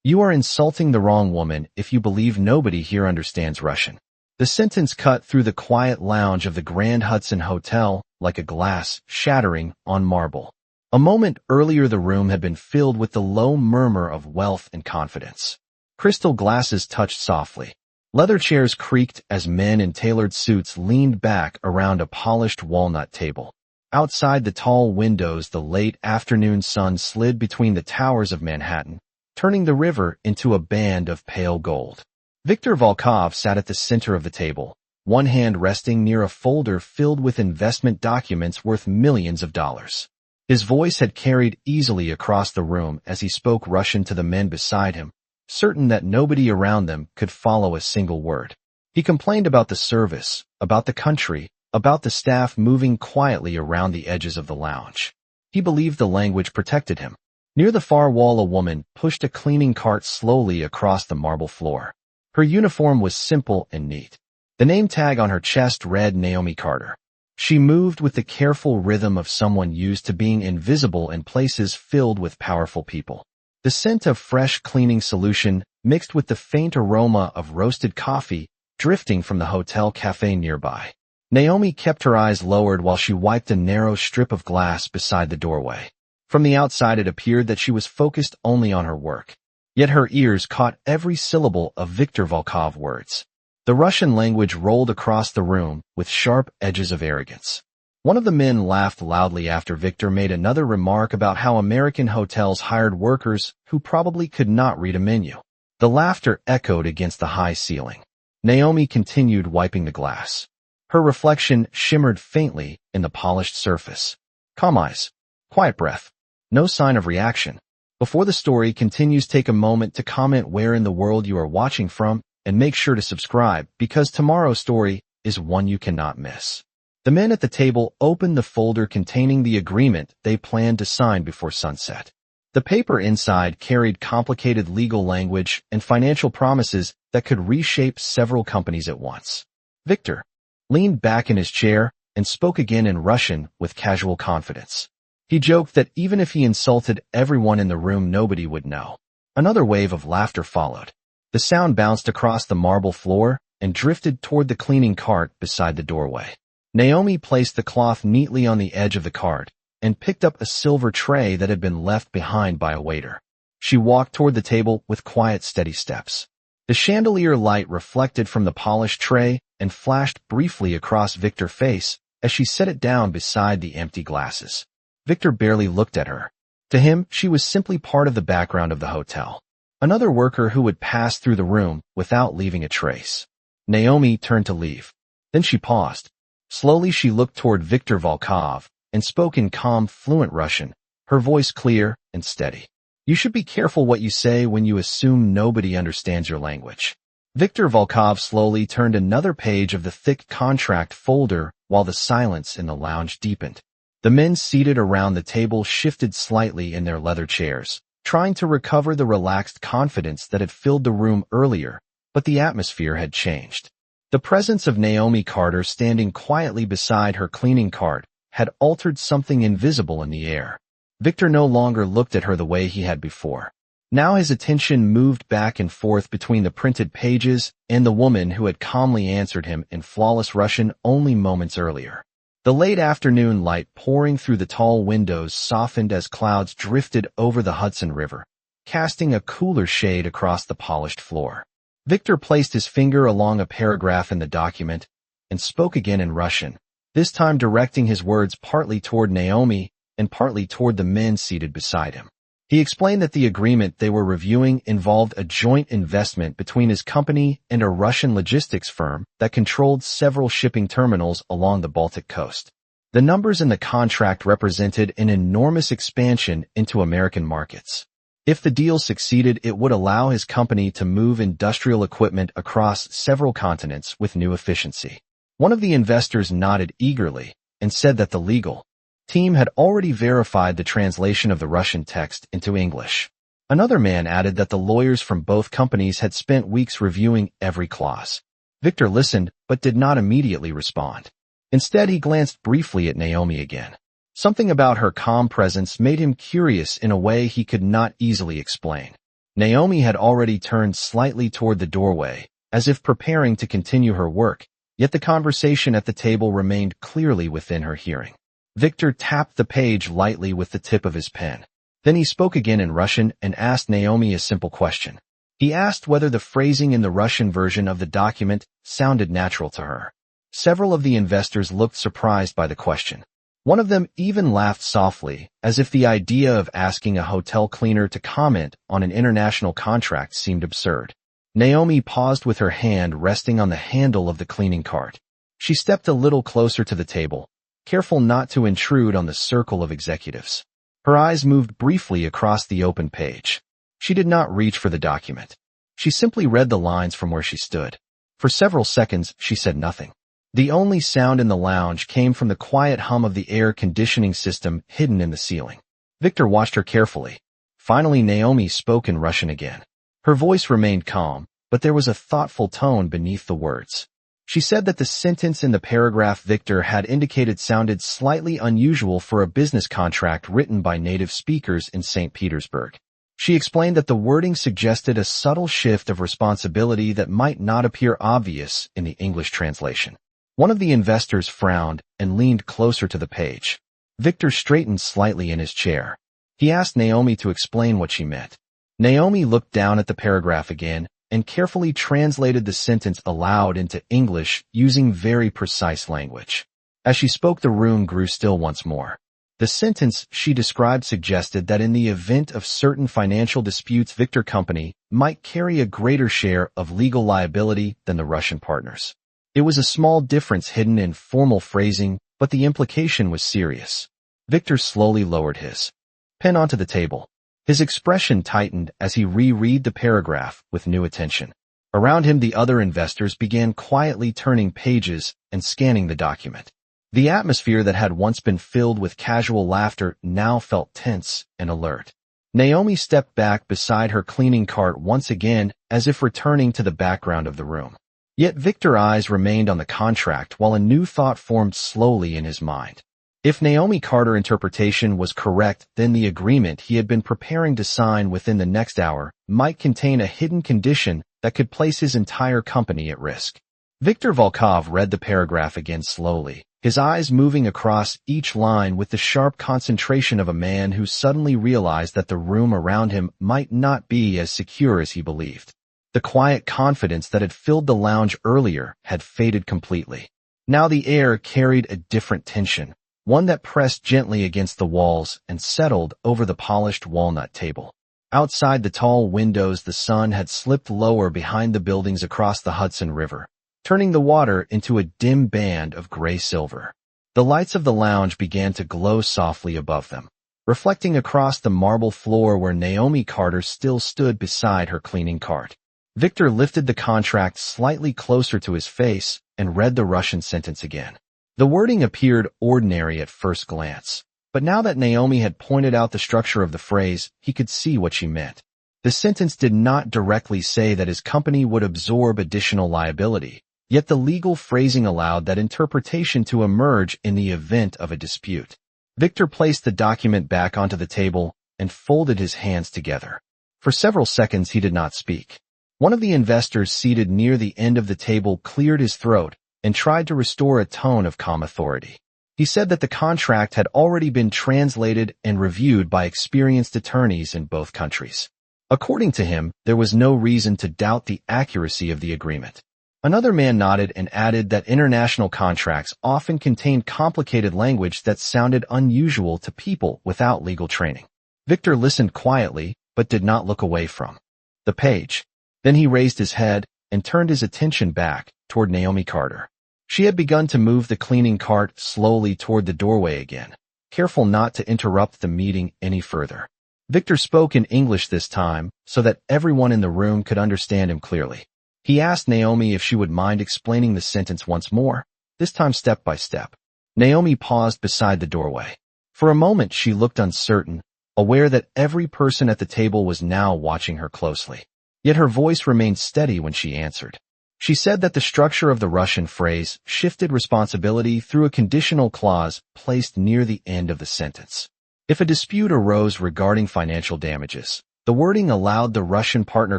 You are insulting the wrong woman if you believe nobody here understands Russian. The sentence cut through the quiet lounge of the Grand Hudson Hotel like a glass shattering on marble. A moment earlier the room had been filled with the low murmur of wealth and confidence. Crystal glasses touched softly. Leather chairs creaked as men in tailored suits leaned back around a polished walnut table. Outside the tall windows, the late afternoon sun slid between the towers of Manhattan, turning the river into a band of pale gold. Viktor Volkov sat at the center of the table, one hand resting near a folder filled with investment documents worth millions of dollars. His voice had carried easily across the room as he spoke Russian to the men beside him, certain that nobody around them could follow a single word. He complained about the service, about the country, about the staff moving quietly around the edges of the lounge. He believed the language protected him. Near the far wall, a woman pushed a cleaning cart slowly across the marble floor. Her uniform was simple and neat. The name tag on her chest read Naomi Carter. She moved with the careful rhythm of someone used to being invisible in places filled with powerful people. The scent of fresh cleaning solution mixed with the faint aroma of roasted coffee drifting from the hotel cafe nearby. Naomi kept her eyes lowered while she wiped a narrow strip of glass beside the doorway. From the outside it appeared that she was focused only on her work. Yet her ears caught every syllable of Viktor Volkov words. The Russian language rolled across the room with sharp edges of arrogance. One of the men laughed loudly after Viktor made another remark about how American hotels hired workers who probably could not read a menu. The laughter echoed against the high ceiling. Naomi continued wiping the glass. Her reflection shimmered faintly in the polished surface. Calm eyes. Quiet breath. No sign of reaction. Before the story continues, take a moment to comment where in the world you are watching from and make sure to subscribe because tomorrow's story is one you cannot miss. The men at the table opened the folder containing the agreement they planned to sign before sunset. The paper inside carried complicated legal language and financial promises that could reshape several companies at once. Viktor leaned back in his chair and spoke again in Russian with casual confidence. He joked that even if he insulted everyone in the room, nobody would know. Another wave of laughter followed. The sound bounced across the marble floor and drifted toward the cleaning cart beside the doorway. Naomi placed the cloth neatly on the edge of the cart and picked up a silver tray that had been left behind by a waiter. She walked toward the table with quiet, steady steps. The chandelier light reflected from the polished tray and flashed briefly across Viktor's face as she set it down beside the empty glasses. Viktor barely looked at her. To him, she was simply part of the background of the hotel. Another worker who would pass through the room without leaving a trace. Naomi turned to leave. Then she paused. Slowly she looked toward Viktor Volkov and spoke in calm, fluent Russian, her voice clear and steady. You should be careful what you say when you assume nobody understands your language. Viktor Volkov slowly turned another page of the thick contract folder while the silence in the lounge deepened. The men seated around the table shifted slightly in their leather chairs, trying to recover the relaxed confidence that had filled the room earlier, but the atmosphere had changed. The presence of Naomi Carter standing quietly beside her cleaning cart had altered something invisible in the air. Viktor no longer looked at her the way he had before. Now his attention moved back and forth between the printed pages and the woman who had calmly answered him in flawless Russian only moments earlier. The late afternoon light pouring through the tall windows softened as clouds drifted over the Hudson River, casting a cooler shade across the polished floor. Viktor placed his finger along a paragraph in the document and spoke again in Russian, this time directing his words partly toward Naomi and partly toward the men seated beside him. He explained that the agreement they were reviewing involved a joint investment between his company and a Russian logistics firm that controlled several shipping terminals along the Baltic coast. The numbers in the contract represented an enormous expansion into American markets. If the deal succeeded, it would allow his company to move industrial equipment across several continents with new efficiency. One of the investors nodded eagerly and said that the legal team had already verified the translation of the Russian text into English. Another man added that the lawyers from both companies had spent weeks reviewing every clause. Viktor listened, but did not immediately respond. Instead, he glanced briefly at Naomi again. Something about her calm presence made him curious in a way he could not easily explain. Naomi had already turned slightly toward the doorway, as if preparing to continue her work, yet the conversation at the table remained clearly within her hearing. Victor tapped the page lightly with the tip of his pen. Then he spoke again in Russian and asked Naomi a simple question. He asked whether the phrasing in the Russian version of the document sounded natural to her. Several of the investors looked surprised by the question. One of them even laughed softly, as if the idea of asking a hotel cleaner to comment on an international contract seemed absurd. Naomi paused with her hand resting on the handle of the cleaning cart. She stepped a little closer to the table, careful not to intrude on the circle of executives. Her eyes moved briefly across the open page. She did not reach for the document. She simply read the lines from where she stood. For several seconds, she said nothing. The only sound in the lounge came from the quiet hum of the air conditioning system hidden in the ceiling. Victor watched her carefully. Finally, Naomi spoke in Russian again. Her voice remained calm, but there was a thoughtful tone beneath the words. She said that the sentence in the paragraph Victor had indicated sounded slightly unusual for a business contract written by native speakers in St. Petersburg. She explained that the wording suggested a subtle shift of responsibility that might not appear obvious in the English translation. One of the investors frowned and leaned closer to the page. Victor straightened slightly in his chair. He asked Naomi to explain what she meant. Naomi looked down at the paragraph again and carefully translated the sentence aloud into English using very precise language. As she spoke, the room grew still once more. The sentence she described suggested that in the event of certain financial disputes, Victor Company might carry a greater share of legal liability than the Russian partners. It was a small difference hidden in formal phrasing, but the implication was serious. Victor slowly lowered his pen onto the table. His expression tightened as he reread the paragraph with new attention. Around him, the other investors began quietly turning pages and scanning the document. The atmosphere that had once been filled with casual laughter now felt tense and alert. Naomi stepped back beside her cleaning cart once again, as if returning to the background of the room. Yet Victor's eyes remained on the contract while a new thought formed slowly in his mind. If Naomi Carter's interpretation was correct, then the agreement he had been preparing to sign within the next hour might contain a hidden condition that could place his entire company at risk. Viktor Volkov read the paragraph again slowly, his eyes moving across each line with the sharp concentration of a man who suddenly realized that the room around him might not be as secure as he believed. The quiet confidence that had filled the lounge earlier had faded completely. Now the air carried a different tension, one that pressed gently against the walls and settled over the polished walnut table. Outside the tall windows, the sun had slipped lower behind the buildings across the Hudson River, turning the water into a dim band of gray-silver. The lights of the lounge began to glow softly above them, reflecting across the marble floor where Naomi Carter still stood beside her cleaning cart. Victor lifted the contract slightly closer to his face and read the Russian sentence again. The wording appeared ordinary at first glance, but now that Naomi had pointed out the structure of the phrase, he could see what she meant. The sentence did not directly say that his company would absorb additional liability, yet the legal phrasing allowed that interpretation to emerge in the event of a dispute. Victor placed the document back onto the table and folded his hands together. For several seconds he did not speak. One of the investors seated near the end of the table cleared his throat and tried to restore a tone of calm authority. He said that the contract had already been translated and reviewed by experienced attorneys in both countries. According to him, there was no reason to doubt the accuracy of the agreement. Another man nodded and added that international contracts often contained complicated language that sounded unusual to people without legal training. Victor listened quietly, but did not look away from the page. Then he raised his head and turned his attention back toward Naomi Carter. She had begun to move the cleaning cart slowly toward the doorway again, careful not to interrupt the meeting any further. Victor spoke in English this time so that everyone in the room could understand him clearly. He asked Naomi if she would mind explaining the sentence once more, this time step by step. Naomi paused beside the doorway. For a moment she looked uncertain, aware that every person at the table was now watching her closely. Yet her voice remained steady when she answered. She said that the structure of the Russian phrase shifted responsibility through a conditional clause placed near the end of the sentence. If a dispute arose regarding financial damages, The wording allowed the Russian partner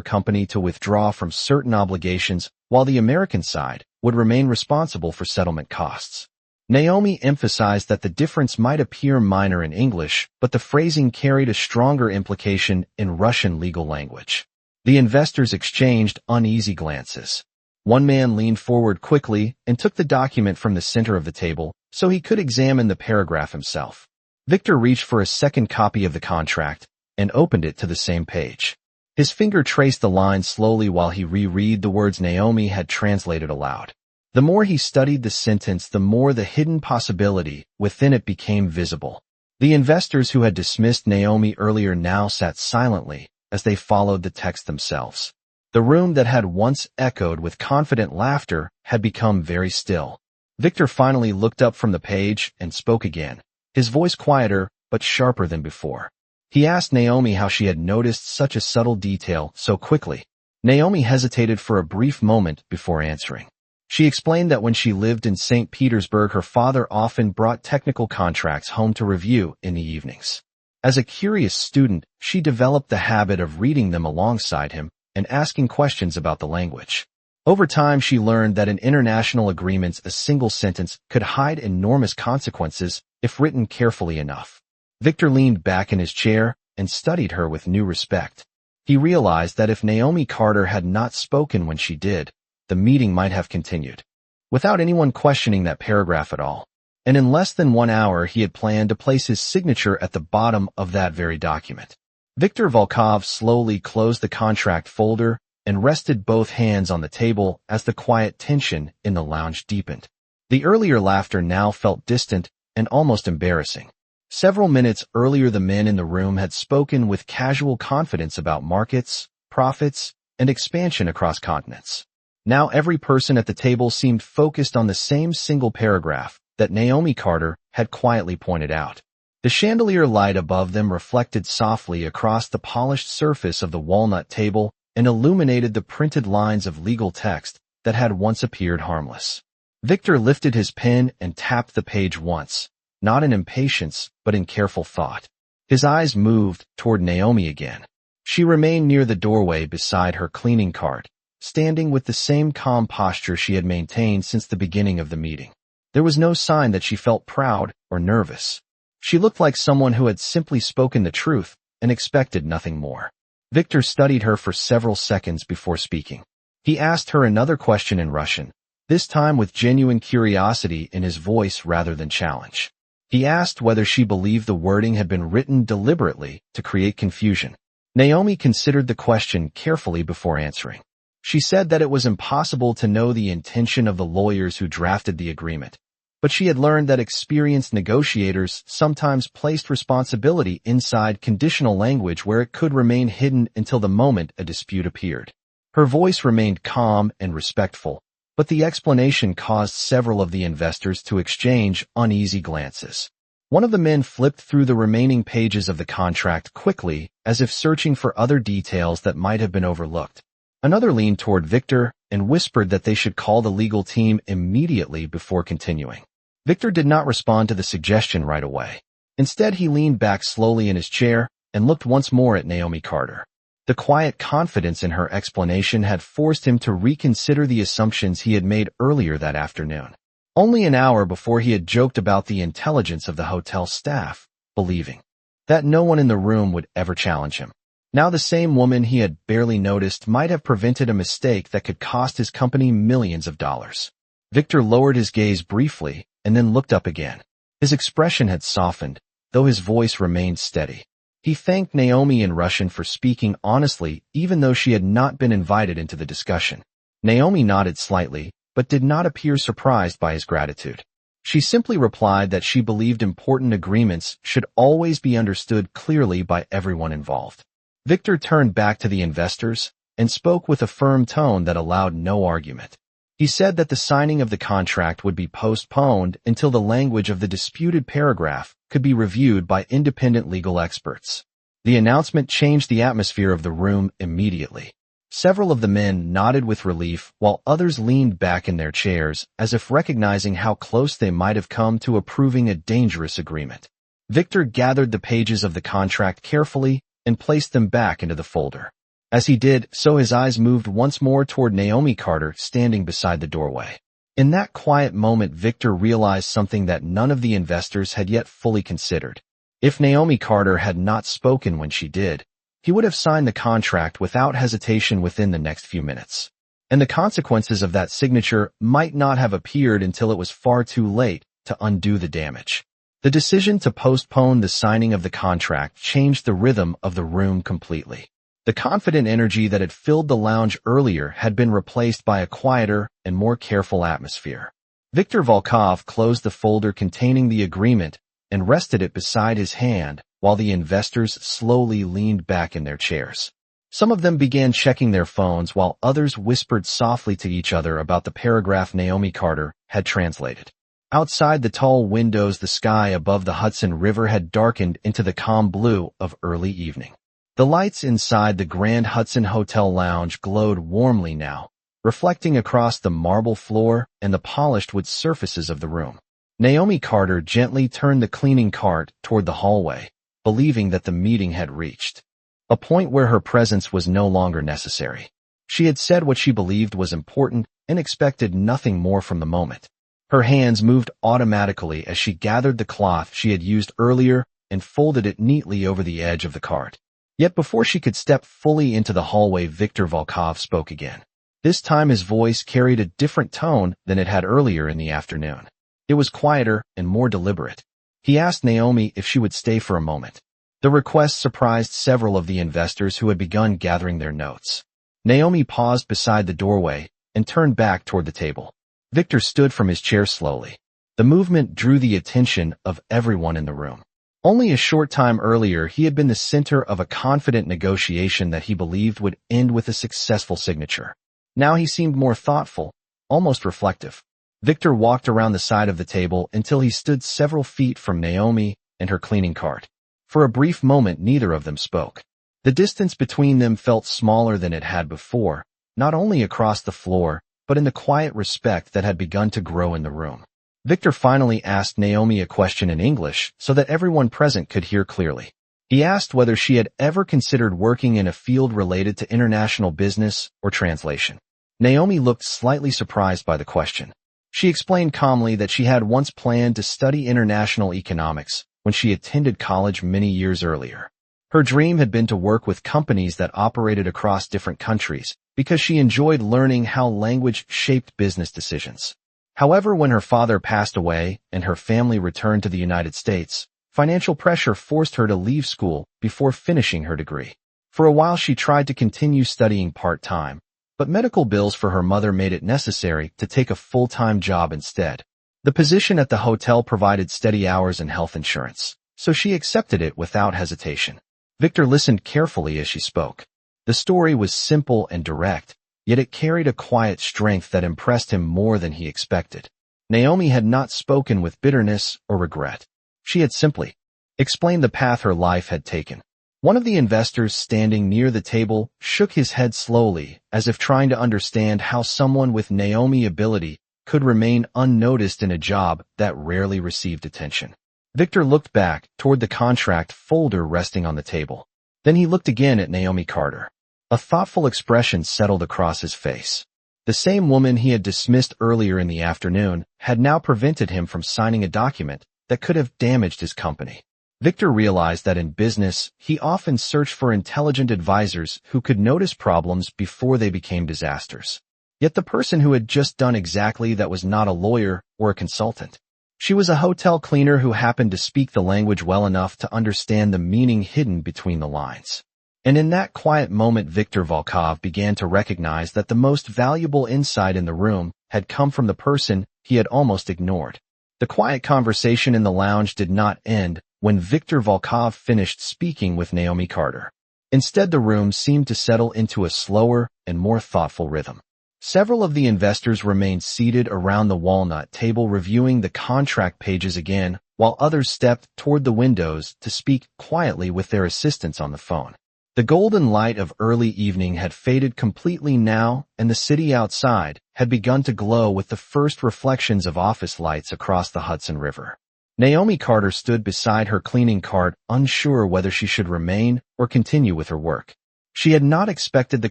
company to withdraw from certain obligations, while the American side would remain responsible for settlement costs. Naomi emphasized that the difference might appear minor in English, but the phrasing carried a stronger implication in Russian legal language. The investors exchanged uneasy glances. One man leaned forward quickly and took the document from the center of the table so he could examine the paragraph himself. Victor reached for a second copy of the contract and opened it to the same page. His finger traced the lines slowly while he reread the words Naomi had translated aloud. The more he studied the sentence, the more the hidden possibility within it became visible. The investors who had dismissed Naomi earlier now sat silently as they followed the text themselves. The room that had once echoed with confident laughter had become very still. Victor finally looked up from the page and spoke again, his voice quieter but sharper than before. He asked Naomi how she had noticed such a subtle detail so quickly. Naomi hesitated for a brief moment before answering. She explained that when she lived in St. Petersburg, her father often brought technical contracts home to review in the evenings. As a curious student, she developed the habit of reading them alongside him and asking questions about the language. Over time, she learned that in international agreements, a single sentence could hide enormous consequences if written carefully enough. Victor leaned back in his chair and studied her with new respect. He realized that if Naomi Carter had not spoken when she did, the meeting might have continued, without anyone questioning that paragraph at all. And in less than 1 hour, he had planned to place his signature at the bottom of that very document. Viktor Volkov slowly closed the contract folder and rested both hands on the table as the quiet tension in the lounge deepened. The earlier laughter now felt distant and almost embarrassing. Several minutes earlier, the men in the room had spoken with casual confidence about markets, profits, and expansion across continents. Now every person at the table seemed focused on the same single paragraph that Naomi Carter had quietly pointed out. The chandelier light above them reflected softly across the polished surface of the walnut table and illuminated the printed lines of legal text that had once appeared harmless. Victor lifted his pen and tapped the page once, not in impatience, but in careful thought. His eyes moved toward Naomi again. She remained near the doorway beside her cleaning cart, standing with the same calm posture she had maintained since the beginning of the meeting. There was no sign that she felt proud or nervous. She looked like someone who had simply spoken the truth and expected nothing more. Victor studied her for several seconds before speaking. He asked her another question in Russian, this time with genuine curiosity in his voice rather than challenge. He asked whether she believed the wording had been written deliberately to create confusion. Naomi considered the question carefully before answering. She said that it was impossible to know the intention of the lawyers who drafted the agreement, but she had learned that experienced negotiators sometimes placed responsibility inside conditional language where it could remain hidden until the moment a dispute appeared. Her voice remained calm and respectful, but the explanation caused several of the investors to exchange uneasy glances. One of the men flipped through the remaining pages of the contract quickly, as if searching for other details that might have been overlooked. Another leaned toward Victor and whispered that they should call the legal team immediately before continuing. Victor did not respond to the suggestion right away. Instead, he leaned back slowly in his chair and looked once more at Naomi Carter. The quiet confidence in her explanation had forced him to reconsider the assumptions he had made earlier that afternoon. Only an hour before, he had joked about the intelligence of the hotel staff, believing that no one in the room would ever challenge him. Now the same woman he had barely noticed might have prevented a mistake that could cost his company millions of dollars. Victor lowered his gaze briefly and then looked up again. His expression had softened, though his voice remained steady. He thanked Naomi in Russian for speaking honestly, even though she had not been invited into the discussion. Naomi nodded slightly, but did not appear surprised by his gratitude. She simply replied that she believed important agreements should always be understood clearly by everyone involved. Victor turned back to the investors and spoke with a firm tone that allowed no argument. He said that the signing of the contract would be postponed until the language of the disputed paragraph could be reviewed by independent legal experts. The announcement changed the atmosphere of the room immediately. Several of the men nodded with relief, while others leaned back in their chairs as if recognizing how close they might have come to approving a dangerous agreement. Victor gathered the pages of the contract carefully and placed them back into the folder. As he did so, his eyes moved once more toward Naomi Carter standing beside the doorway. In that quiet moment, Victor realized something that none of the investors had yet fully considered. If Naomi Carter had not spoken when she did, he would have signed the contract without hesitation within the next few minutes. And the consequences of that signature might not have appeared until it was far too late to undo the damage. The decision to postpone the signing of the contract changed the rhythm of the room completely. The confident energy that had filled the lounge earlier had been replaced by a quieter and more careful atmosphere. Viktor Volkov closed the folder containing the agreement and rested it beside his hand while the investors slowly leaned back in their chairs. Some of them began checking their phones while others whispered softly to each other about the paragraph Naomi Carter had translated. Outside the tall windows, the sky above the Hudson River had darkened into the calm blue of early evening. The lights inside the Grand Hudson Hotel lounge glowed warmly now, reflecting across the marble floor and the polished wood surfaces of the room. Naomi Carter gently turned the cleaning cart toward the hallway, believing that the meeting had reached a point where her presence was no longer necessary. She had said what she believed was important and expected nothing more from the moment. Her hands moved automatically as she gathered the cloth she had used earlier and folded it neatly over the edge of the cart. Yet before she could step fully into the hallway, Viktor Volkov spoke again. This time his voice carried a different tone than it had earlier in the afternoon. It was quieter and more deliberate. He asked Naomi if she would stay for a moment. The request surprised several of the investors who had begun gathering their notes. Naomi paused beside the doorway and turned back toward the table. Victor stood from his chair slowly. The movement drew the attention of everyone in the room. Only a short time earlier, he had been the center of a confident negotiation that he believed would end with a successful signature. Now he seemed more thoughtful, almost reflective. Victor walked around the side of the table until he stood several feet from Naomi and her cleaning cart. For a brief moment, neither of them spoke. The distance between them felt smaller than it had before, not only across the floor, but in the quiet respect that had begun to grow in the room. Victor finally asked Naomi a question in English so that everyone present could hear clearly. He asked whether she had ever considered working in a field related to international business or translation. Naomi looked slightly surprised by the question. She explained calmly that she had once planned to study international economics when she attended college many years earlier. Her dream had been to work with companies that operated across different countries because she enjoyed learning how language shaped business decisions. However, when her father passed away and her family returned to the United States, financial pressure forced her to leave school before finishing her degree. For a while, she tried to continue studying part-time, but medical bills for her mother made it necessary to take a full-time job instead. The position at the hotel provided steady hours and health insurance, so she accepted it without hesitation. Victor listened carefully as she spoke. The story was simple and direct, yet it carried a quiet strength that impressed him more than he expected. Naomi had not spoken with bitterness or regret. She had simply explained the path her life had taken. One of the investors standing near the table shook his head slowly, as if trying to understand how someone with Naomi's ability could remain unnoticed in a job that rarely received attention. Victor looked back toward the contract folder resting on the table. Then he looked again at Naomi Carter. A thoughtful expression settled across his face. The same woman he had dismissed earlier in the afternoon had now prevented him from signing a document that could have damaged his company. Victor realized that in business, he often searched for intelligent advisors who could notice problems before they became disasters. Yet the person who had just done exactly that was not a lawyer or a consultant. She was a hotel cleaner who happened to speak the language well enough to understand the meaning hidden between the lines. And in that quiet moment, Viktor Volkov began to recognize that the most valuable insight in the room had come from the person he had almost ignored. The quiet conversation in the lounge did not end when Viktor Volkov finished speaking with Naomi Carter. Instead, the room seemed to settle into a slower and more thoughtful rhythm. Several of the investors remained seated around the walnut table reviewing the contract pages again, while others stepped toward the windows to speak quietly with their assistants on the phone. The golden light of early evening had faded completely now, and the city outside had begun to glow with the first reflections of office lights across the Hudson River. Naomi Carter stood beside her cleaning cart, unsure whether she should remain or continue with her work. She had not expected the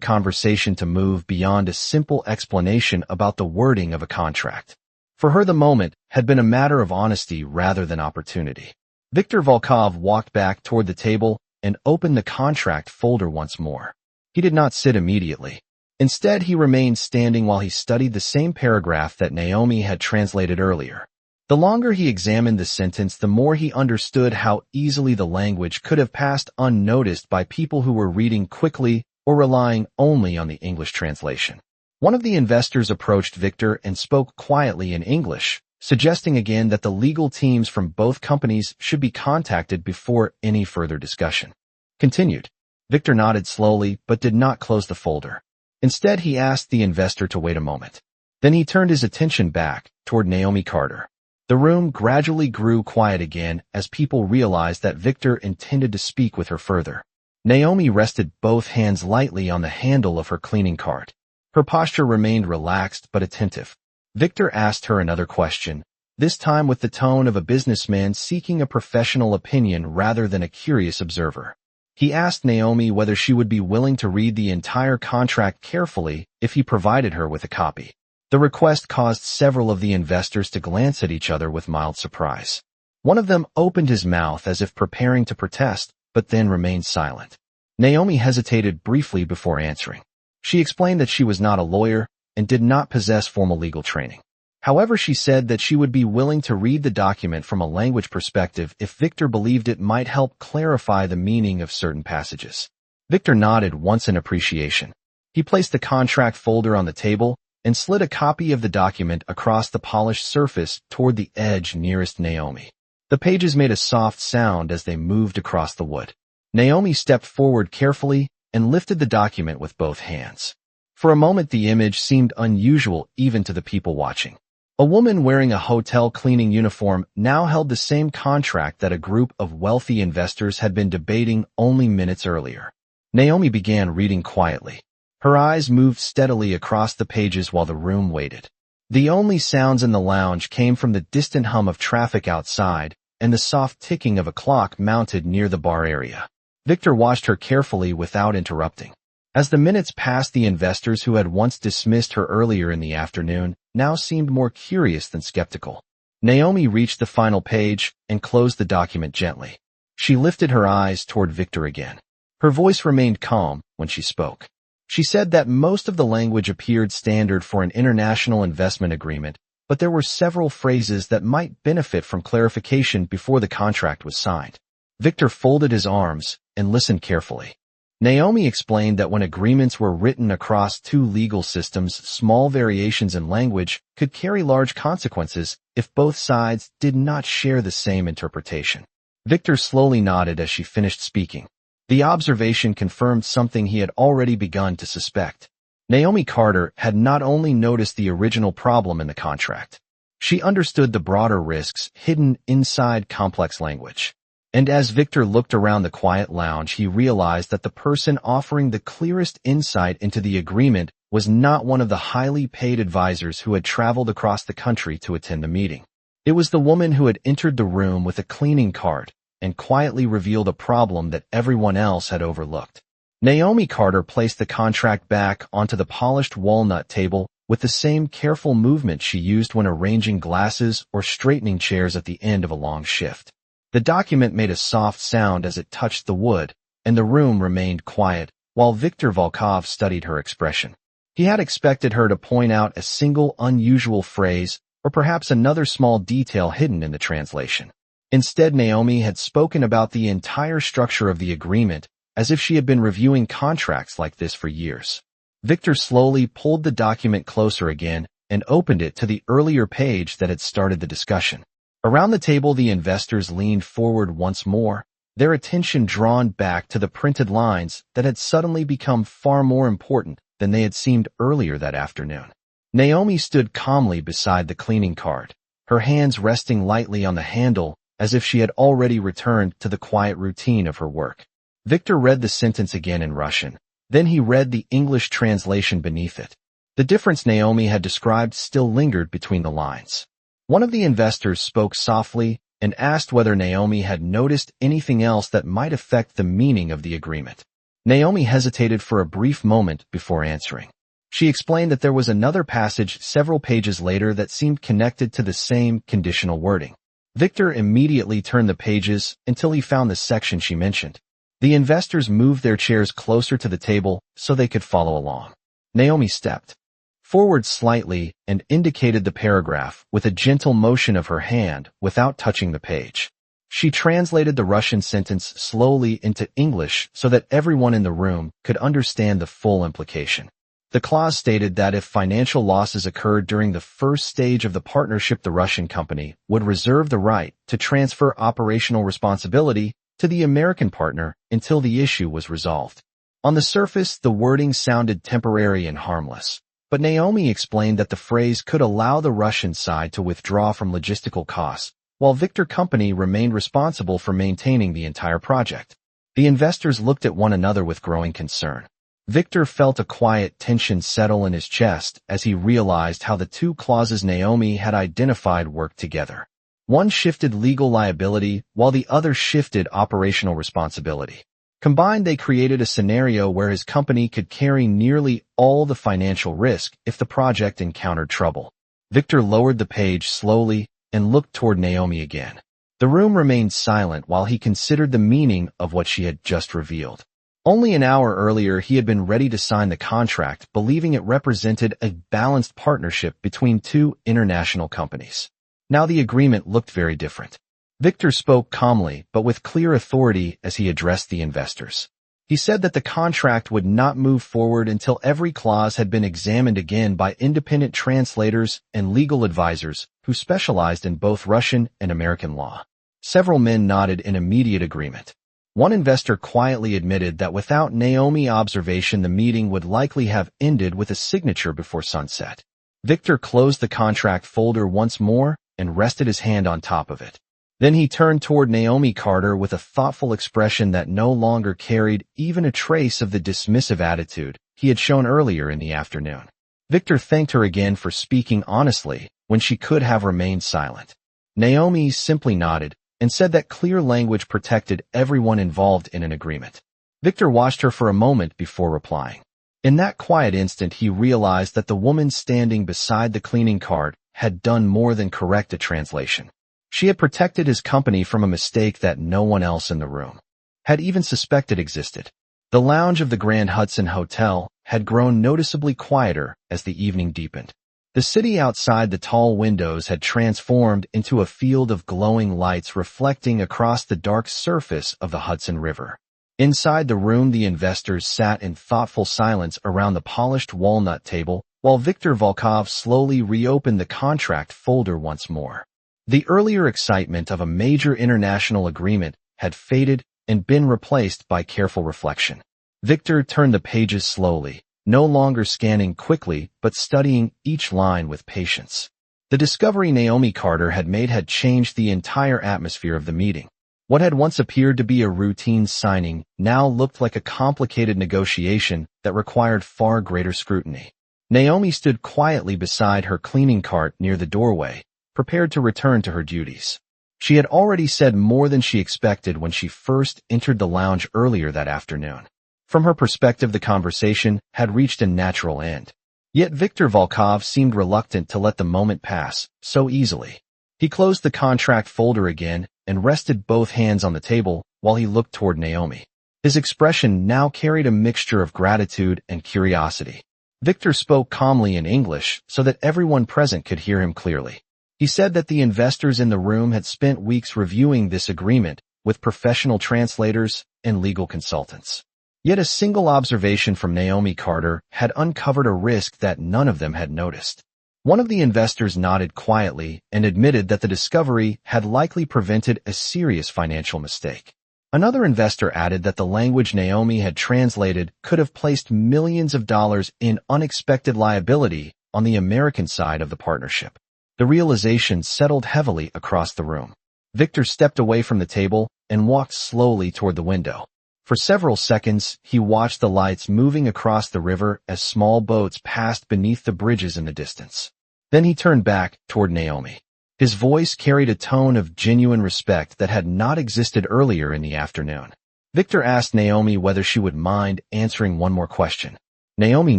conversation to move beyond a simple explanation about the wording of a contract. For her, the moment had been a matter of honesty rather than opportunity. Viktor Volkov walked back toward the table and opened the contract folder once more. He did not sit immediately. Instead, he remained standing while he studied the same paragraph that Naomi had translated earlier. The longer he examined the sentence, the more he understood how easily the language could have passed unnoticed by people who were reading quickly or relying only on the English translation. One of the investors approached Victor and spoke quietly in English, suggesting again that the legal teams from both companies should be contacted before any further discussion. Continued. Victor nodded slowly but did not close the folder. Instead, he asked the investor to wait a moment. Then he turned his attention back toward Naomi Carter. The room gradually grew quiet again as people realized that Victor intended to speak with her further. Naomi rested both hands lightly on the handle of her cleaning cart. Her posture remained relaxed but attentive. Victor asked her another question, this time with the tone of a businessman seeking a professional opinion rather than a curious observer. He asked Naomi whether she would be willing to read the entire contract carefully if he provided her with a copy. The request caused several of the investors to glance at each other with mild surprise. One of them opened his mouth as if preparing to protest, but then remained silent. Naomi hesitated briefly before answering. She explained that she was not a lawyer and did not possess formal legal training. However, she said that she would be willing to read the document from a language perspective if Victor believed it might help clarify the meaning of certain passages. Victor nodded once in appreciation. He placed the contract folder on the table and slid a copy of the document across the polished surface toward the edge nearest Naomi. The pages made a soft sound as they moved across the wood. Naomi stepped forward carefully and lifted the document with both hands. For a moment, the image seemed unusual even to the people watching. A woman wearing a hotel cleaning uniform now held the same contract that a group of wealthy investors had been debating only minutes earlier. Naomi began reading quietly. Her eyes moved steadily across the pages while the room waited. The only sounds in the lounge came from the distant hum of traffic outside and the soft ticking of a clock mounted near the bar area. Victor watched her carefully without interrupting. As the minutes passed, the investors who had once dismissed her earlier in the afternoon now seemed more curious than skeptical. Naomi reached the final page and closed the document gently. She lifted her eyes toward Victor again. Her voice remained calm when she spoke. She said that most of the language appeared standard for an international investment agreement, but there were several phrases that might benefit from clarification before the contract was signed. Victor folded his arms and listened carefully. Naomi explained that when agreements were written across two legal systems, small variations in language could carry large consequences if both sides did not share the same interpretation. Victor slowly nodded as she finished speaking. The observation confirmed something he had already begun to suspect. Naomi Carter had not only noticed the original problem in the contract. She understood the broader risks hidden inside complex language. And as Victor looked around the quiet lounge, he realized that the person offering the clearest insight into the agreement was not one of the highly paid advisors who had traveled across the country to attend the meeting. It was the woman who had entered the room with a cleaning cart and quietly revealed a problem that everyone else had overlooked. Naomi Carter placed the contract back onto the polished walnut table with the same careful movement she used when arranging glasses or straightening chairs at the end of a long shift. The document made a soft sound as it touched the wood, and the room remained quiet while Viktor Volkov studied her expression. He had expected her to point out a single unusual phrase or perhaps another small detail hidden in the translation. Instead, Naomi had spoken about the entire structure of the agreement as if she had been reviewing contracts like this for years. Victor slowly pulled the document closer again and opened it to the earlier page that had started the discussion. Around the table, the investors leaned forward once more, their attention drawn back to the printed lines that had suddenly become far more important than they had seemed earlier that afternoon. Naomi stood calmly beside the cleaning cart, her hands resting lightly on the handle as if she had already returned to the quiet routine of her work. Victor read the sentence again in Russian. Then he read the English translation beneath it. The difference Naomi had described still lingered between the lines. One of the investors spoke softly and asked whether Naomi had noticed anything else that might affect the meaning of the agreement. Naomi hesitated for a brief moment before answering. She explained that there was another passage several pages later that seemed connected to the same conditional wording. Victor immediately turned the pages until he found the section she mentioned. The investors moved their chairs closer to the table so they could follow along. Naomi stepped forward slightly and indicated the paragraph with a gentle motion of her hand without touching the page. She translated the Russian sentence slowly into English so that everyone in the room could understand the full implication. The clause stated that if financial losses occurred during the first stage of the partnership, the Russian company would reserve the right to transfer operational responsibility to the American partner until the issue was resolved. On the surface, the wording sounded temporary and harmless, but Naomi explained that the phrase could allow the Russian side to withdraw from logistical costs, while Victor Company remained responsible for maintaining the entire project. The investors looked at one another with growing concern. Victor felt a quiet tension settle in his chest as he realized how the two clauses Naomi had identified worked together. One shifted legal liability, while the other shifted operational responsibility. Combined, they created a scenario where his company could carry nearly all the financial risk if the project encountered trouble. Victor lowered the page slowly and looked toward Naomi again. The room remained silent while he considered the meaning of what she had just revealed. Only an hour earlier, he had been ready to sign the contract, believing it represented a balanced partnership between two international companies. Now the agreement looked very different. Victor spoke calmly but with clear authority as he addressed the investors. He said that the contract would not move forward until every clause had been examined again by independent translators and legal advisors who specialized in both Russian and American law. Several men nodded in immediate agreement. One investor quietly admitted that without Naomi observation, the meeting would likely have ended with a signature before sunset. Victor closed the contract folder once more and rested his hand on top of it. Then he turned toward Naomi Carter with a thoughtful expression that no longer carried even a trace of the dismissive attitude he had shown earlier in the afternoon. Victor thanked her again for speaking honestly when she could have remained silent. Naomi simply nodded and said that clear language protected everyone involved in an agreement. Victor watched her for a moment before replying. In that quiet instant, he realized that the woman standing beside the cleaning cart had done more than correct a translation. She had protected his company from a mistake that no one else in the room had even suspected existed. The lounge of the Grand Hudson Hotel had grown noticeably quieter as the evening deepened. The city outside the tall windows had transformed into a field of glowing lights reflecting across the dark surface of the Hudson River. Inside the room, the investors sat in thoughtful silence around the polished walnut table, while Viktor Volkov slowly reopened the contract folder once more. The earlier excitement of a major international agreement had faded and been replaced by careful reflection. Victor turned the pages slowly, no longer scanning quickly but studying each line with patience. The discovery Naomi Carter had made had changed the entire atmosphere of the meeting. What had once appeared to be a routine signing now looked like a complicated negotiation that required far greater scrutiny. Naomi stood quietly beside her cleaning cart near the doorway, prepared to return to her duties. She had already said more than she expected when she first entered the lounge earlier that afternoon. From her perspective, the conversation had reached a natural end. Yet Viktor Volkov seemed reluctant to let the moment pass so easily. He closed the contract folder again and rested both hands on the table while he looked toward Naomi. His expression now carried a mixture of gratitude and curiosity. Victor spoke calmly in English so that everyone present could hear him clearly. He said that the investors in the room had spent weeks reviewing this agreement with professional translators and legal consultants. Yet a single observation from Naomi Carter had uncovered a risk that none of them had noticed. One of the investors nodded quietly and admitted that the discovery had likely prevented a serious financial mistake. Another investor added that the language Naomi had translated could have placed millions of dollars in unexpected liability on the American side of the partnership. The realization settled heavily across the room. Victor stepped away from the table and walked slowly toward the window. For several seconds, he watched the lights moving across the river as small boats passed beneath the bridges in the distance. Then he turned back toward Naomi. His voice carried a tone of genuine respect that had not existed earlier in the afternoon. Victor asked Naomi whether she would mind answering one more question. Naomi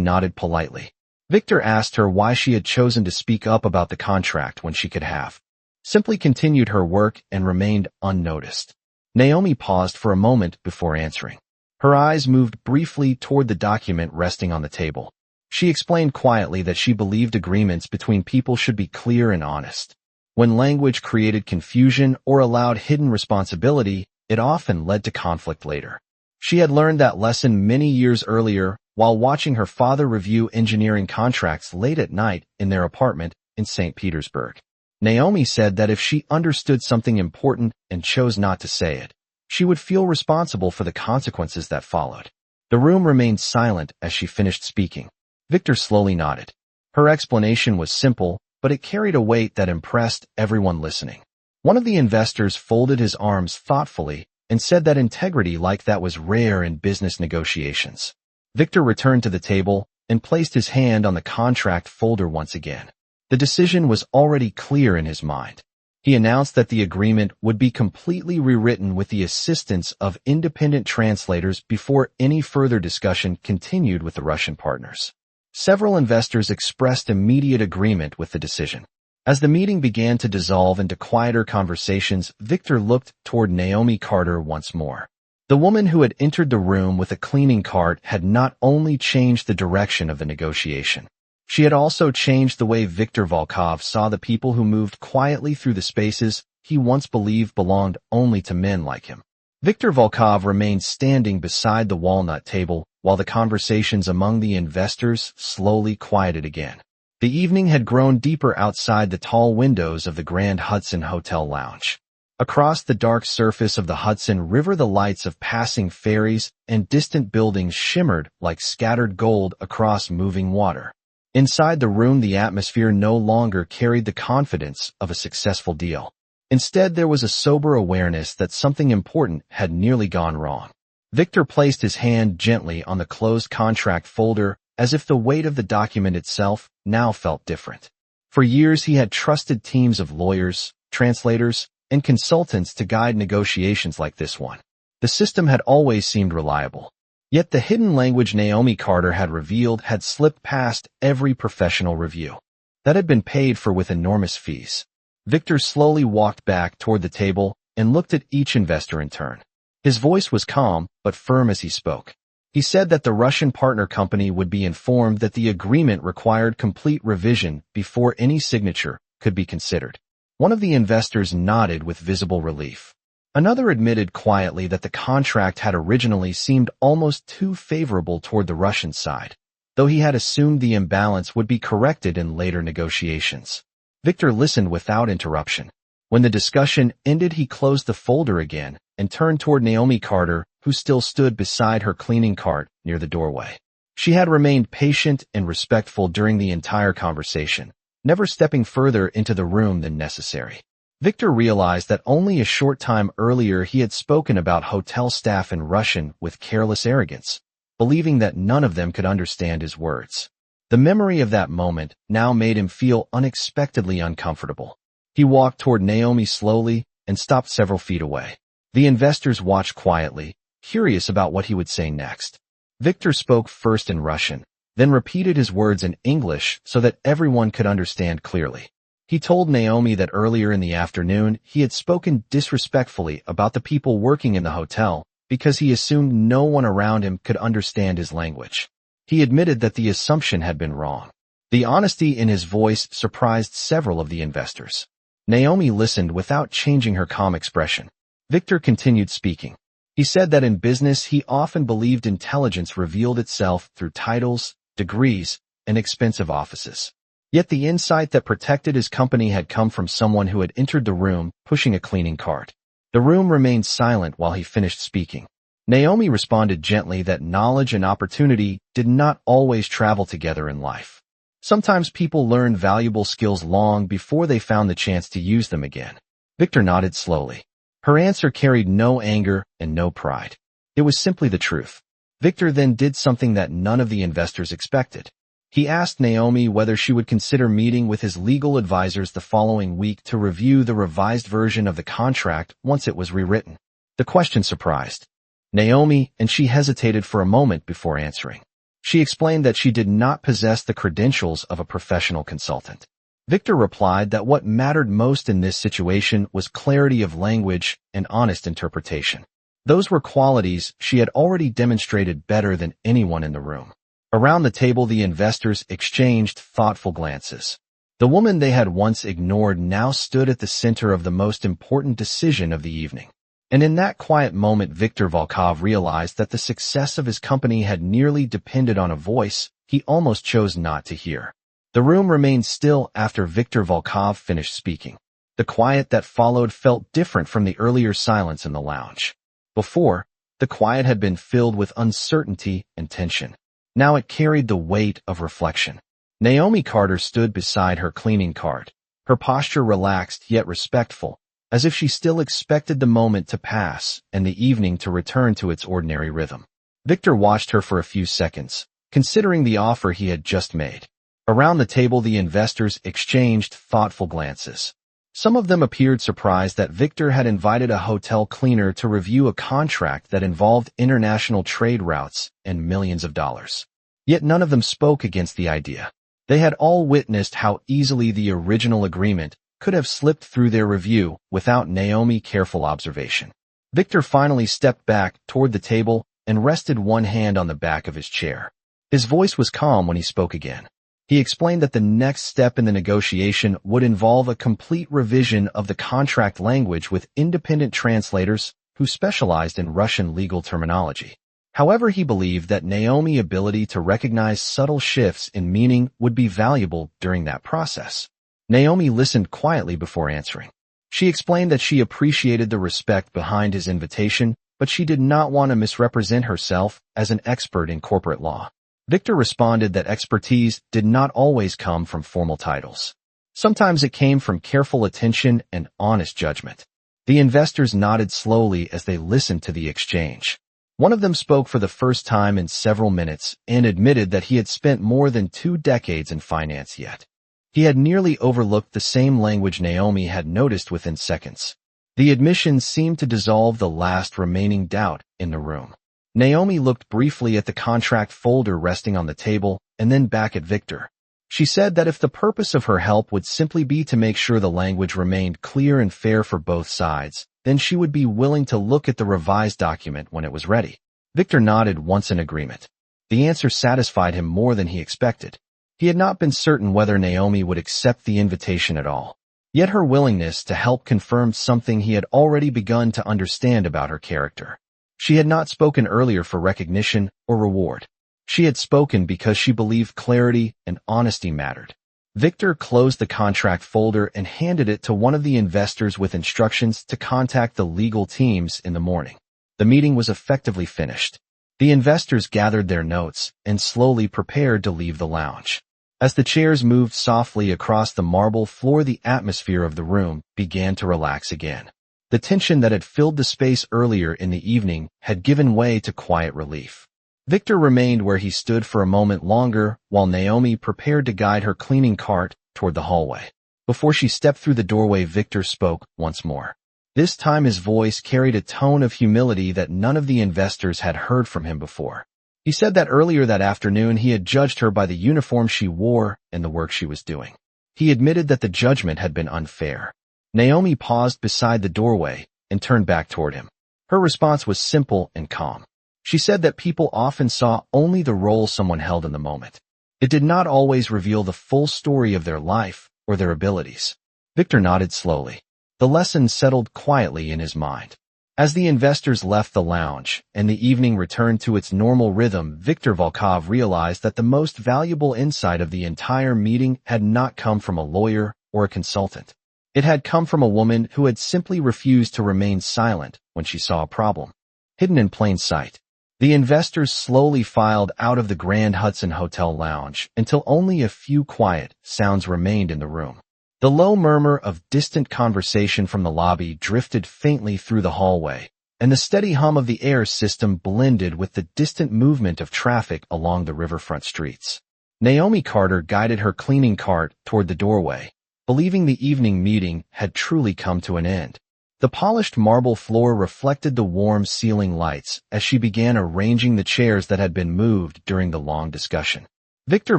nodded politely. Victor asked her why she had chosen to speak up about the contract when she could have simply continued her work and remained unnoticed. Naomi paused for a moment before answering. Her eyes moved briefly toward the document resting on the table. She explained quietly that she believed agreements between people should be clear and honest. When language created confusion or allowed hidden responsibility, it often led to conflict later. She had learned that lesson many years earlier while watching her father review engineering contracts late at night in their apartment in St. Petersburg. Naomi said that if she understood something important and chose not to say it, she would feel responsible for the consequences that followed. The room remained silent as she finished speaking. Victor slowly nodded. Her explanation was simple, but it carried a weight that impressed everyone listening. One of the investors folded his arms thoughtfully and said that integrity like that was rare in business negotiations. Victor returned to the table and placed his hand on the contract folder once again. The decision was already clear in his mind. He announced that the agreement would be completely rewritten with the assistance of independent translators before any further discussion continued with the Russian partners. Several investors expressed immediate agreement with the decision. As the meeting began to dissolve into quieter conversations, Victor looked toward Naomi Carter once more. The woman who had entered the room with a cleaning cart had not only changed the direction of the negotiation. She had also changed the way Viktor Volkov saw the people who moved quietly through the spaces he once believed belonged only to men like him. Viktor Volkov remained standing beside the walnut table while the conversations among the investors slowly quieted again. The evening had grown deeper outside the tall windows of the Grand Hudson Hotel lounge. Across the dark surface of the Hudson River, the lights of passing ferries and distant buildings shimmered like scattered gold across moving water. Inside the room, the atmosphere no longer carried the confidence of a successful deal. Instead, there was a sober awareness that something important had nearly gone wrong. Victor placed his hand gently on the closed contract folder, as if the weight of the document itself now felt different. For years, he had trusted teams of lawyers, translators, and consultants to guide negotiations like this one. The system had always seemed reliable. Yet the hidden language Naomi Carter had revealed had slipped past every professional review. That had been paid for with enormous fees. Victor slowly walked back toward the table and looked at each investor in turn. His voice was calm but firm as he spoke. He said that the Russian partner company would be informed that the agreement required complete revision before any signature could be considered. One of the investors nodded with visible relief. Another admitted quietly that the contract had originally seemed almost too favorable toward the Russian side, though he had assumed the imbalance would be corrected in later negotiations. Victor listened without interruption. When the discussion ended, he closed the folder again and turned toward Naomi Carter, who still stood beside her cleaning cart near the doorway. She had remained patient and respectful during the entire conversation, never stepping further into the room than necessary. Victor realized that only a short time earlier he had spoken about hotel staff in Russian with careless arrogance, believing that none of them could understand his words. The memory of that moment now made him feel unexpectedly uncomfortable. He walked toward Naomi slowly and stopped several feet away. The investors watched quietly, curious about what he would say next. Victor spoke first in Russian, then repeated his words in English so that everyone could understand clearly. He told Naomi that earlier in the afternoon he had spoken disrespectfully about the people working in the hotel because he assumed no one around him could understand his language. He admitted that the assumption had been wrong. The honesty in his voice surprised several of the investors. Naomi listened without changing her calm expression. Victor continued speaking. He said that in business he often believed intelligence revealed itself through titles, degrees, and expensive offices. Yet the insight that protected his company had come from someone who had entered the room pushing a cleaning cart. The room remained silent while he finished speaking. Naomi responded gently that knowledge and opportunity did not always travel together in life. Sometimes people learn valuable skills long before they found the chance to use them again. Victor nodded slowly. Her answer carried no anger and no pride. It was simply the truth. Victor then did something that none of the investors expected. He asked Naomi whether she would consider meeting with his legal advisors the following week to review the revised version of the contract once it was rewritten. The question surprised Naomi, and she hesitated for a moment before answering. She explained that she did not possess the credentials of a professional consultant. Victor replied that what mattered most in this situation was clarity of language and honest interpretation. Those were qualities she had already demonstrated better than anyone in the room. Around the table, the investors exchanged thoughtful glances. The woman they had once ignored now stood at the center of the most important decision of the evening. And in that quiet moment, Viktor Volkov realized that the success of his company had nearly depended on a voice he almost chose not to hear. The room remained still after Viktor Volkov finished speaking. The quiet that followed felt different from the earlier silence in the lounge. Before, the quiet had been filled with uncertainty and tension. Now it carried the weight of reflection. Naomi Carter stood beside her cleaning cart, her posture relaxed yet respectful, as if she still expected the moment to pass and the evening to return to its ordinary rhythm. Victor watched her for a few seconds, considering the offer he had just made. Around the table, the investors exchanged thoughtful glances. Some of them appeared surprised that Victor had invited a hotel cleaner to review a contract that involved international trade routes and millions of dollars. Yet none of them spoke against the idea. They had all witnessed how easily the original agreement could have slipped through their review without Naomi's careful observation. Victor finally stepped back toward the table and rested one hand on the back of his chair. His voice was calm when he spoke again. He explained that the next step in the negotiation would involve a complete revision of the contract language with independent translators who specialized in Russian legal terminology. However, he believed that Naomi's ability to recognize subtle shifts in meaning would be valuable during that process. Naomi listened quietly before answering. She explained that she appreciated the respect behind his invitation, but she did not want to misrepresent herself as an expert in corporate law. Victor responded that expertise did not always come from formal titles. Sometimes it came from careful attention and honest judgment. The investors nodded slowly as they listened to the exchange. One of them spoke for the first time in several minutes and admitted that he had spent more than 2 decades in finance yet. He had nearly overlooked the same language Naomi had noticed within seconds. The admission seemed to dissolve the last remaining doubt in the room. Naomi looked briefly at the contract folder resting on the table and then back at Victor. She said that if the purpose of her help would simply be to make sure the language remained clear and fair for both sides, then she would be willing to look at the revised document when it was ready. Victor nodded once in agreement. The answer satisfied him more than he expected. He had not been certain whether Naomi would accept the invitation at all. Yet her willingness to help confirmed something he had already begun to understand about her character. She had not spoken earlier for recognition or reward. She had spoken because she believed clarity and honesty mattered. Victor closed the contract folder and handed it to one of the investors with instructions to contact the legal teams in the morning. The meeting was effectively finished. The investors gathered their notes and slowly prepared to leave the lounge. As the chairs moved softly across the marble floor, the atmosphere of the room began to relax again. The tension that had filled the space earlier in the evening had given way to quiet relief. Victor remained where he stood for a moment longer while Naomi prepared to guide her cleaning cart toward the hallway. Before she stepped through the doorway, Victor spoke once more. This time his voice carried a tone of humility that none of the investors had heard from him before. He said that earlier that afternoon he had judged her by the uniform she wore and the work she was doing. He admitted that the judgment had been unfair. Naomi paused beside the doorway and turned back toward him. Her response was simple and calm. She said that people often saw only the role someone held in the moment. It did not always reveal the full story of their life or their abilities. Victor nodded slowly. The lesson settled quietly in his mind. As the investors left the lounge and the evening returned to its normal rhythm, Viktor Volkov realized that the most valuable insight of the entire meeting had not come from a lawyer or a consultant. It had come from a woman who had simply refused to remain silent when she saw a problem. Hidden in plain sight. The investors slowly filed out of the Grand Hudson Hotel lounge until only a few quiet sounds remained in the room. The low murmur of distant conversation from the lobby drifted faintly through the hallway, and the steady hum of the air system blended with the distant movement of traffic along the riverfront streets. Naomi Carter guided her cleaning cart toward the doorway, believing the evening meeting had truly come to an end. The polished marble floor reflected the warm ceiling lights as she began arranging the chairs that had been moved during the long discussion. Viktor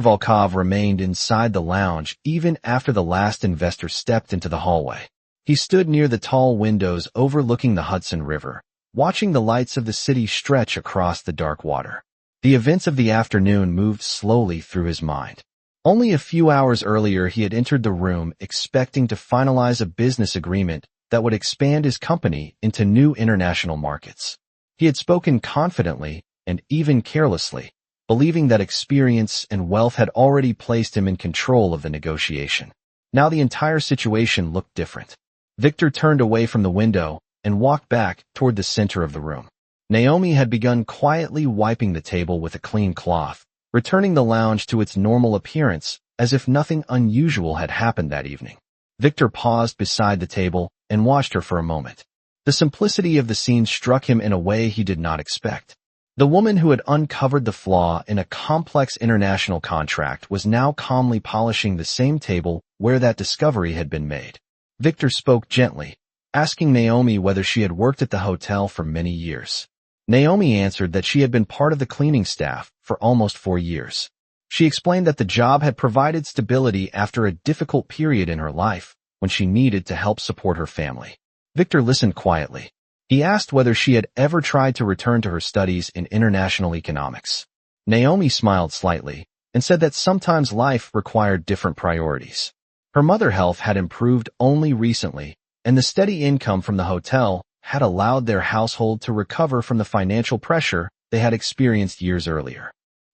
Volkov remained inside the lounge even after the last investor stepped into the hallway. He stood near the tall windows overlooking the Hudson River, watching the lights of the city stretch across the dark water. The events of the afternoon moved slowly through his mind. Only a few hours earlier he had entered the room expecting to finalize a business agreement that would expand his company into new international markets. He had spoken confidently and even carelessly, believing that experience and wealth had already placed him in control of the negotiation. Now the entire situation looked different. Victor turned away from the window and walked back toward the center of the room. Naomi had begun quietly wiping the table with a clean cloth, returning the lounge to its normal appearance as if nothing unusual had happened that evening. Victor paused beside the table and watched her for a moment. The simplicity of the scene struck him in a way he did not expect. The woman who had uncovered the flaw in a complex international contract was now calmly polishing the same table where that discovery had been made. Victor spoke gently, asking Naomi whether she had worked at the hotel for many years. Naomi answered that she had been part of the cleaning staff for almost 4 years. She explained that the job had provided stability after a difficult period in her life when she needed to help support her family. Victor listened quietly. He asked whether she had ever tried to return to her studies in international economics. Naomi smiled slightly and said that sometimes life required different priorities. Her mother's health had improved only recently, and the steady income from the hotel had allowed their household to recover from the financial pressure they had experienced years earlier.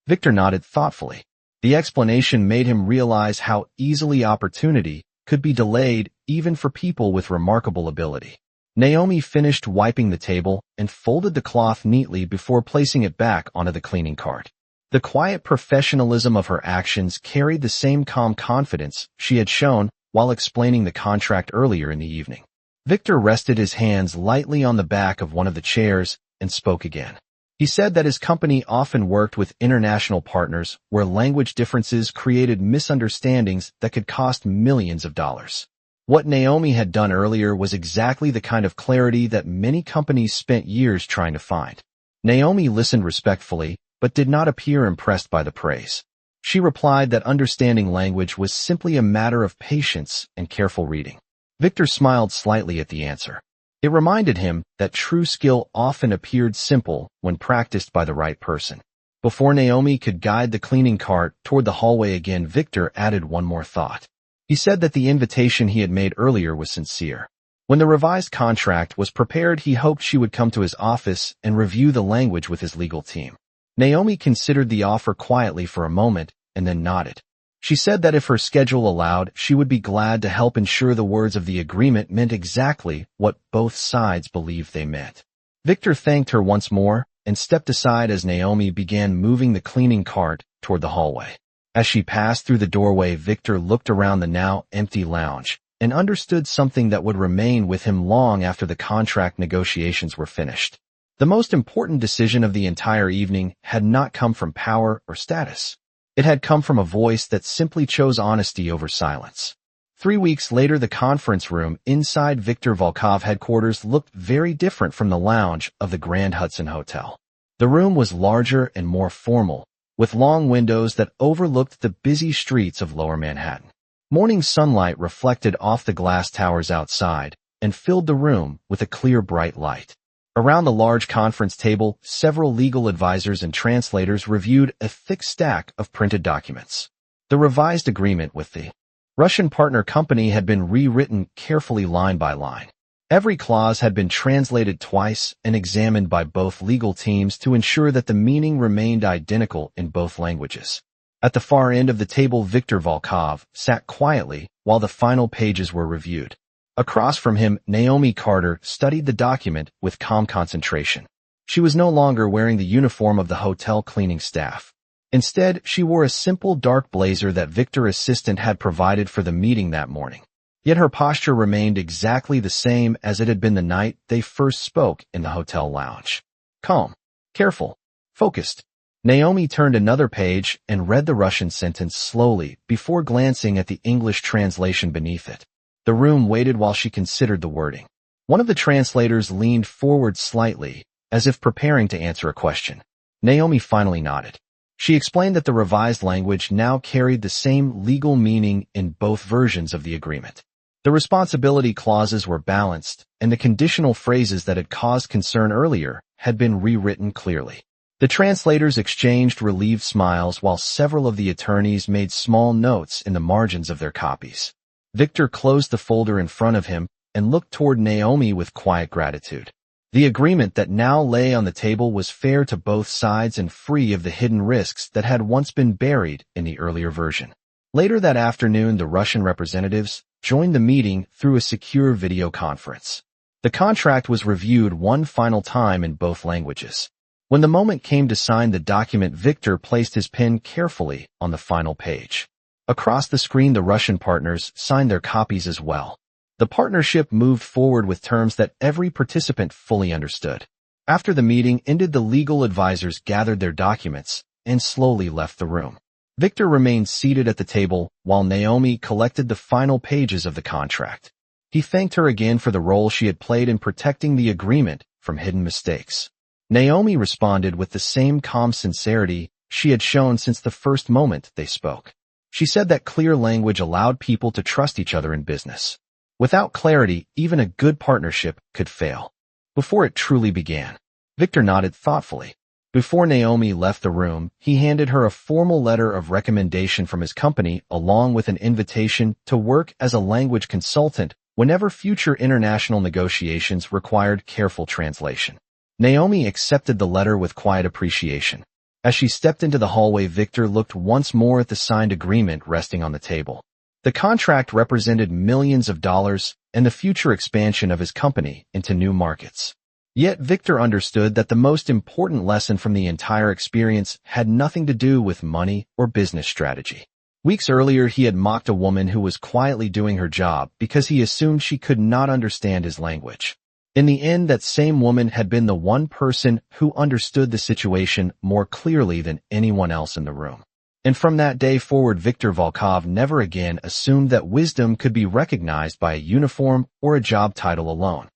Victor nodded thoughtfully. The explanation made him realize how easily opportunity could be delayed even for people with remarkable ability. Naomi finished wiping the table and folded the cloth neatly before placing it back onto the cleaning cart. The quiet professionalism of her actions carried the same calm confidence she had shown while explaining the contract earlier in the evening. Victor rested his hands lightly on the back of one of the chairs and spoke again. He said that his company often worked with international partners where language differences created misunderstandings that could cost millions of dollars. What Naomi had done earlier was exactly the kind of clarity that many companies spent years trying to find. Naomi listened respectfully, but did not appear impressed by the praise. She replied that understanding language was simply a matter of patience and careful reading. Victor smiled slightly at the answer. It reminded him that true skill often appeared simple when practiced by the right person. Before Naomi could guide the cleaning cart toward the hallway again, Victor added one more thought. He said that the invitation he had made earlier was sincere. When the revised contract was prepared, he hoped she would come to his office and review the language with his legal team. Naomi considered the offer quietly for a moment and then nodded. She said that if her schedule allowed, she would be glad to help ensure the words of the agreement meant exactly what both sides believed they meant. Victor thanked her once more and stepped aside as Naomi began moving the cleaning cart toward the hallway. As she passed through the doorway, Victor looked around the now empty lounge and understood something that would remain with him long after the contract negotiations were finished. The most important decision of the entire evening had not come from power or status. It had come from a voice that simply chose honesty over silence. 3 weeks later, the conference room inside Viktor Volkov headquarters looked very different from the lounge of the Grand Hudson Hotel. The room was larger and more formal, with long windows that overlooked the busy streets of Lower Manhattan. Morning sunlight reflected off the glass towers outside and filled the room with a clear, bright light. Around the large conference table, several legal advisors and translators reviewed a thick stack of printed documents. The revised agreement with the Russian partner company had been rewritten carefully line by line. Every clause had been translated twice and examined by both legal teams to ensure that the meaning remained identical in both languages. At the far end of the table, Viktor Volkov sat quietly while the final pages were reviewed. Across from him, Naomi Carter studied the document with calm concentration. She was no longer wearing the uniform of the hotel cleaning staff. Instead, she wore a simple dark blazer that Victor's assistant had provided for the meeting that morning. Yet her posture remained exactly the same as it had been the night they first spoke in the hotel lounge. Calm, careful, focused. Naomi turned another page and read the Russian sentence slowly before glancing at the English translation beneath it. The room waited while she considered the wording. One of the translators leaned forward slightly, as if preparing to answer a question. Naomi finally nodded. She explained that the revised language now carried the same legal meaning in both versions of the agreement. The responsibility clauses were balanced, and the conditional phrases that had caused concern earlier had been rewritten clearly. The translators exchanged relieved smiles while several of the attorneys made small notes in the margins of their copies. Victor closed the folder in front of him and looked toward Naomi with quiet gratitude. The agreement that now lay on the table was fair to both sides and free of the hidden risks that had once been buried in the earlier version. Later that afternoon, the Russian representatives joined the meeting through a secure video conference. The contract was reviewed one final time in both languages. When the moment came to sign the document, Victor placed his pen carefully on the final page. Across the screen, the Russian partners signed their copies as well. The partnership moved forward with terms that every participant fully understood. After the meeting ended, the legal advisors gathered their documents and slowly left the room. Victor remained seated at the table while Naomi collected the final pages of the contract. He thanked her again for the role she had played in protecting the agreement from hidden mistakes. Naomi responded with the same calm sincerity she had shown since the first moment they spoke. She said that clear language allowed people to trust each other in business. Without clarity, even a good partnership could fail. Before it truly began, Victor nodded thoughtfully. Before Naomi left the room, he handed her a formal letter of recommendation from his company along with an invitation to work as a language consultant whenever future international negotiations required careful translation. Naomi accepted the letter with quiet appreciation. As she stepped into the hallway, Victor looked once more at the signed agreement resting on the table. The contract represented millions of dollars and the future expansion of his company into new markets. Yet Victor understood that the most important lesson from the entire experience had nothing to do with money or business strategy. Weeks earlier, he had mocked a woman who was quietly doing her job because he assumed she could not understand his language. In the end, that same woman had been the one person who understood the situation more clearly than anyone else in the room. And from that day forward, Viktor Volkov never again assumed that wisdom could be recognized by a uniform or a job title alone.